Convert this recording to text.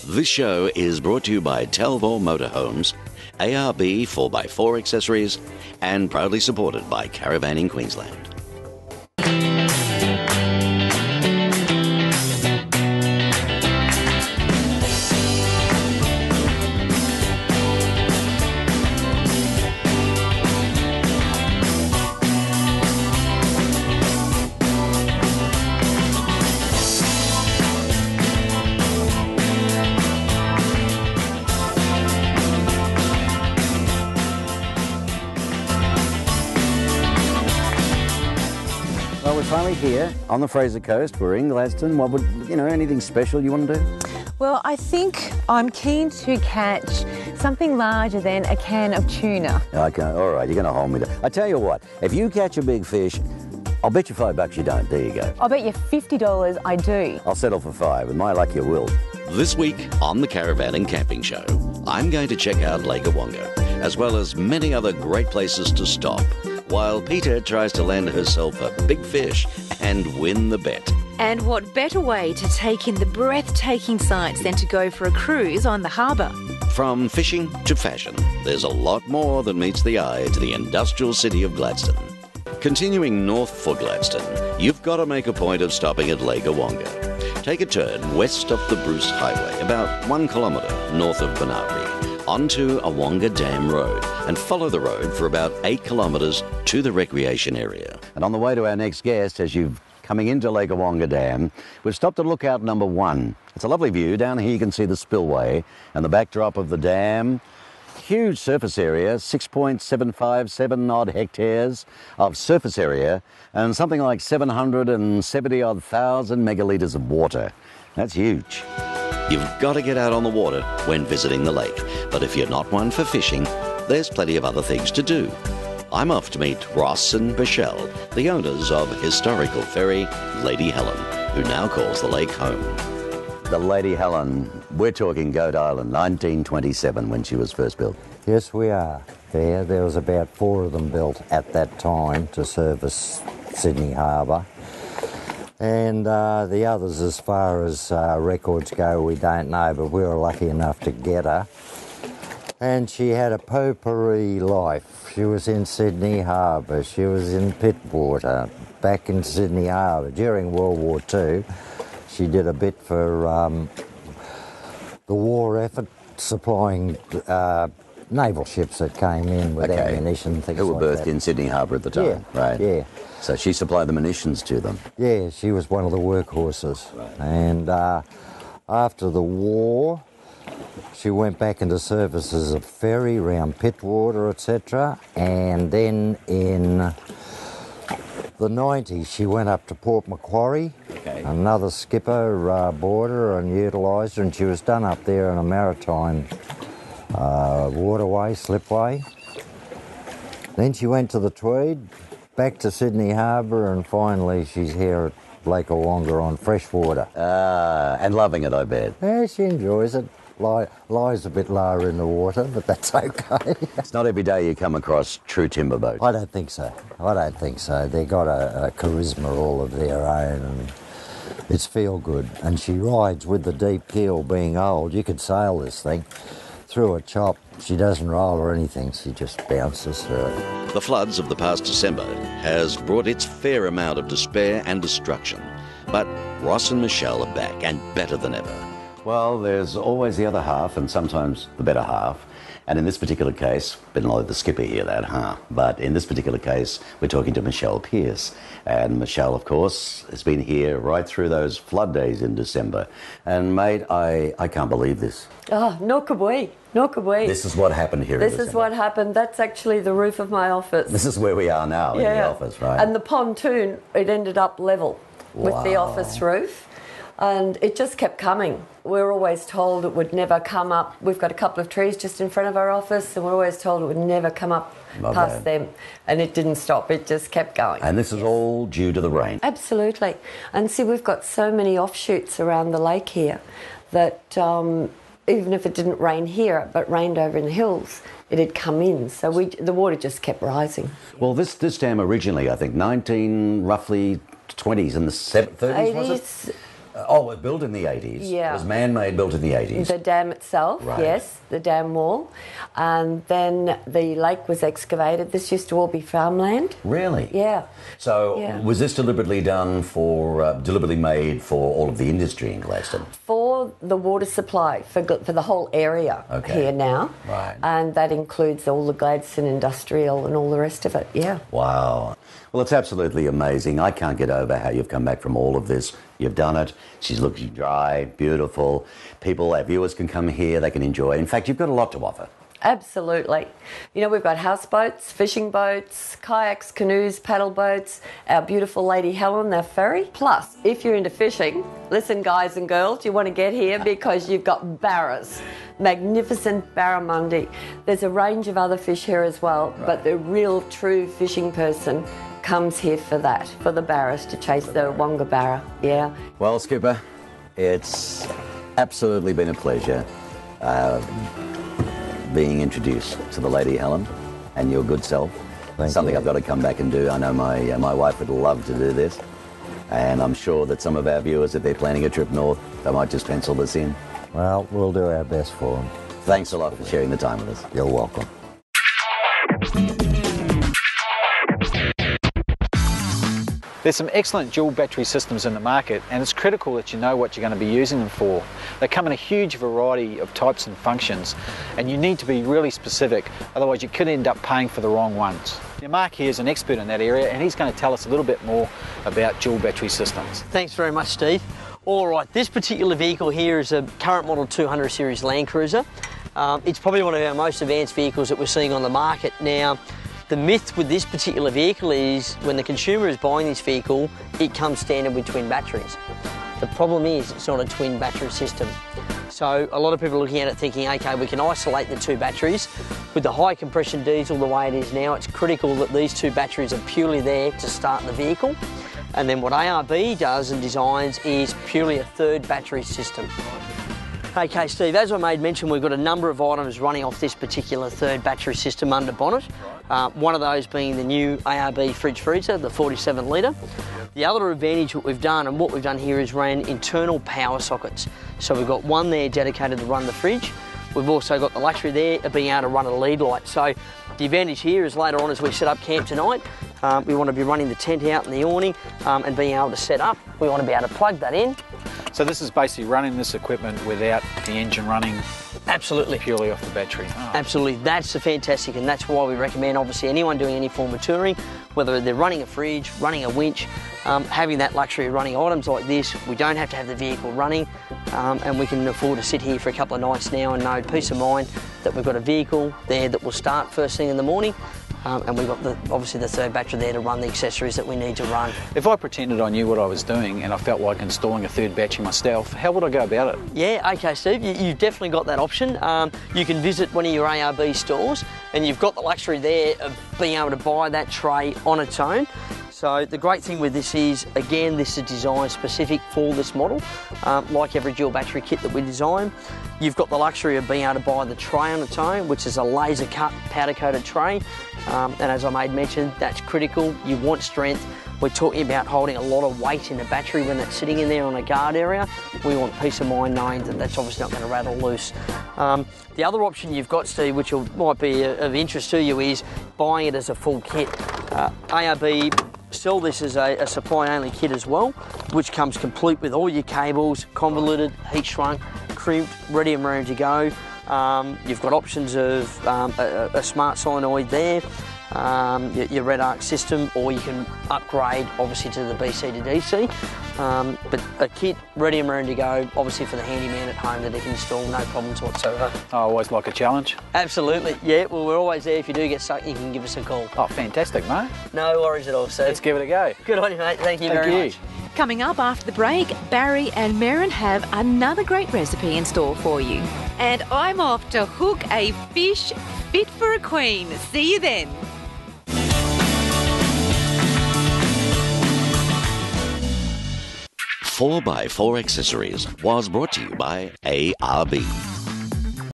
This show is brought to you by Talbot Motorhomes, ARB 4x4 accessories, and proudly supported by Caravan in Queensland. Finally here on the Fraser Coast. We're in Gladstone. What would, anything special you want to do? Well, I think I'm keen to catch something larger than a can of tuna. Okay, all right, you're going to hold me to. I tell you what, if you catch a big fish, I'll bet you $5 you don't. There you go. I'll bet you $50 I do. I'll settle for $5. With my luck, you will. This week on the Caravan and Camping Show, I'm going to check out Lake Awonga, as well as many other great places to stop, while Peta tries to land herself a big fish and win the bet. And what better way to take in the breathtaking sights than to go for a cruise on the harbour? From fishing to fashion, there's a lot more that meets the eye to the industrial city of Gladstone. Continuing north for Gladstone, you've got to make a point of stopping at Lake Awonga. Take a turn west of the Bruce Highway, about 1 kilometre north of Benarby, onto Awonga Dam Road, and follow the road for about 8 kilometres to the recreation area. And on the way to our next guest, as you're coming into Lake Awonga Dam, we've stopped at lookout number 1. It's a lovely view. Down here you can see the spillway and the backdrop of the dam. Huge surface area, 6.757 odd hectares of surface area, and something like 770 odd thousand megalitres of water. That's huge. You've got to get out on the water when visiting the lake, but if you're not one for fishing, there's plenty of other things to do. I'm off to meet Ross and Michelle, the owners of historical ferry Lady Helen, who now calls the lake home. The Lady Helen, we're talking Goat Island, 1927 when she was first built. Yes, we are. There was about 4 of them built at that time to service Sydney Harbour. And the others, as far as records go, we don't know, but we were lucky enough to get her. And she had a potpourri life. She was in Sydney Harbour, she was in Pittwater, back in Sydney Harbour. During World War II, she did a bit for the war effort, supplying naval ships that came in with ammunition, things who were like berthed that. in Sydney Harbour at the time, right? Yeah. So she supplied the munitions to them. Yeah, she was one of the workhorses. Right. And after the war, she went back into service as a ferry around Pittwater, etc. And then in the 90s, she went up to Port Macquarie. Okay. Another skipper boarded her and utilised her, and she was done up there in a maritime waterway, slipway. Then she went to the Tweed, back to Sydney Harbour, and finally she's here at Lake Awonga on freshwater. And loving it, I bet. Yeah, she enjoys it. Lies a bit lower in the water, but that's okay. It's not every day you come across true timber boats. I don't think so. They've got a charisma all of their own, and it's feel good. And she rides with the deep keel, being old. You could sail this thing through a chop. She doesn't roll or anything, she just bounces through it. The floods of the past December has brought its fair amount of despair and destruction. But Ross and Michelle are back, and better than ever. Well, there's always the other half, and sometimes the better half. And in this particular case, didn't let the skipper hear that, huh? But in this particular case, we're talking to Michelle Pearce. And Michelle, of course, has been here right through those flood days in December. And mate, I can't believe this. Oh, nor could we. This is what happened here in This December. is what happened. That's actually the roof of my office. This is where we are now, in the office, right? And the pontoon, it ended up level with the office roof. And it just kept coming. We're always told it would never come up. We've got a couple of trees just in front of our office, and we're always told it would never come up past them. And it didn't stop. It just kept going. And this is all due to the rain. Absolutely. And see, we've got so many offshoots around the lake here that even if it didn't rain here, but rained over in the hills, it had come in. So the water just kept rising. Well, this dam originally, I think, roughly 20s and the 30s, was it? Oh, it was built in the 80s. Yeah. It was man-made, built in the 80s. The dam itself, Right. yes, the dam wall. And then the lake was excavated. This used to all be farmland. Really? Yeah. So Yeah. was this deliberately done deliberately made for all of the industry in Gladstone? For the water supply, for the whole area here now. Right. And that includes all the Gladstone industrial and all the rest of it, yeah. Wow. Well, it's absolutely amazing. I can't get over how you've come back from all of this. You've done it. She's looking dry, beautiful. People, our viewers can come here, they can enjoy. In fact, you've got a lot to offer. Absolutely. You know, we've got houseboats, fishing boats, kayaks, canoes, paddle boats, our beautiful Lady Helen, our ferry. Plus, if you're into fishing, listen, guys and girls, you want to get here because you've got barras. Magnificent barramundi. There's a range of other fish here as well, but the real true fishing person comes here for that, for the barras, to chase the wonga barra. Yeah. Well, Skipper, it's absolutely been a pleasure being introduced to the Lady Helen and your good self. Thank Something you. I've got to come back and do. I know my wife would love to do this, and I'm sure that some of our viewers, if they're planning a trip north, they might just pencil this in. Well, we'll do our best for them. Thanks a lot for sharing the time with us. You're welcome. There's some excellent dual battery systems in the market, and it's critical that you know what you're going to be using them for. They come in a huge variety of types and functions, and you need to be really specific, otherwise you could end up paying for the wrong ones. Now, Mark here is an expert in that area, and he's going to tell us a little bit more about dual battery systems. Thanks very much, Steve. All right, this particular vehicle here is a current model 200 series Land Cruiser. It's probably one of our most advanced vehicles that we're seeing on the market now. The myth with this particular vehicle is when the consumer is buying this vehicle, it comes standard with twin batteries. The problem is it's not a twin battery system. So a lot of people are looking at it thinking, okay, we can isolate the two batteries. With the high compression diesel the way it is now, it's critical that these two batteries are purely there to start the vehicle. And then what ARB does and designs is purely a third battery system. Okay, Steve, as I made mention, we've got a number of items running off this particular third battery system under bonnet. One of those being the new ARB fridge freezer, the 47 litre. The other advantage that we've done, and what we've done here is ran internal power sockets. So we've got one there dedicated to run the fridge. We've also got the luxury there of being able to run a lead light. So the advantage here is later on as we set up camp tonight, we want to be running the tent out in the awning and being able to set up. We want to be able to plug that in. So this is basically running this equipment without the engine running Absolutely. purely off the battery. Oh. Absolutely, that's fantastic, and that's why we recommend obviously anyone doing any form of touring, whether they're running a fridge, running a winch, having that luxury of running items like this. We don't have to have the vehicle running, and we can afford to sit here for a couple of nights now and know peace of mind that we've got a vehicle there that will start first thing in the morning. And we've got obviously the third battery there to run the accessories that we need to run. If I pretended I knew what I was doing and I felt like installing a third battery myself, how would I go about it? Yeah, okay, Steve, you've definitely got that option. You can visit one of your ARB stores and you've got the luxury there of being able to buy that tray on its own. So the great thing with this is, again, this is designed specific for this model. Like every dual battery kit that we design, you've got the luxury of being able to buy the tray on its own, which is a laser cut powder coated tray. And as I made mention, that's critical. You want strength. We're talking about holding a lot of weight in the battery when it's sitting in there on a guard area. We want peace of mind knowing that that's obviously not going to rattle loose. The other option you've got, Steve, which might be of interest to you, is buying it as a full kit. ARB sell this as a supply-only kit as well, which comes complete with all your cables, convoluted, heat shrunk, crimped, ready and ready to go. You've got options of a smart solenoid there, your red arc system, or you can upgrade obviously to the BC to DC. But a kit ready and ready to go, obviously for the handyman at home that he can install, no problems whatsoever. I always like a challenge. Absolutely, yeah, well we're always there. If you do get stuck, you can give us a call. Oh, fantastic, mate. No worries at all, Steve. Let's give it a go. Good on you, mate. Thank you very much. Coming up after the break, Barry and Merrin have another great recipe in store for you. And I'm off to hook a fish fit for a queen. See you then. 4x4 Accessories was brought to you by ARB.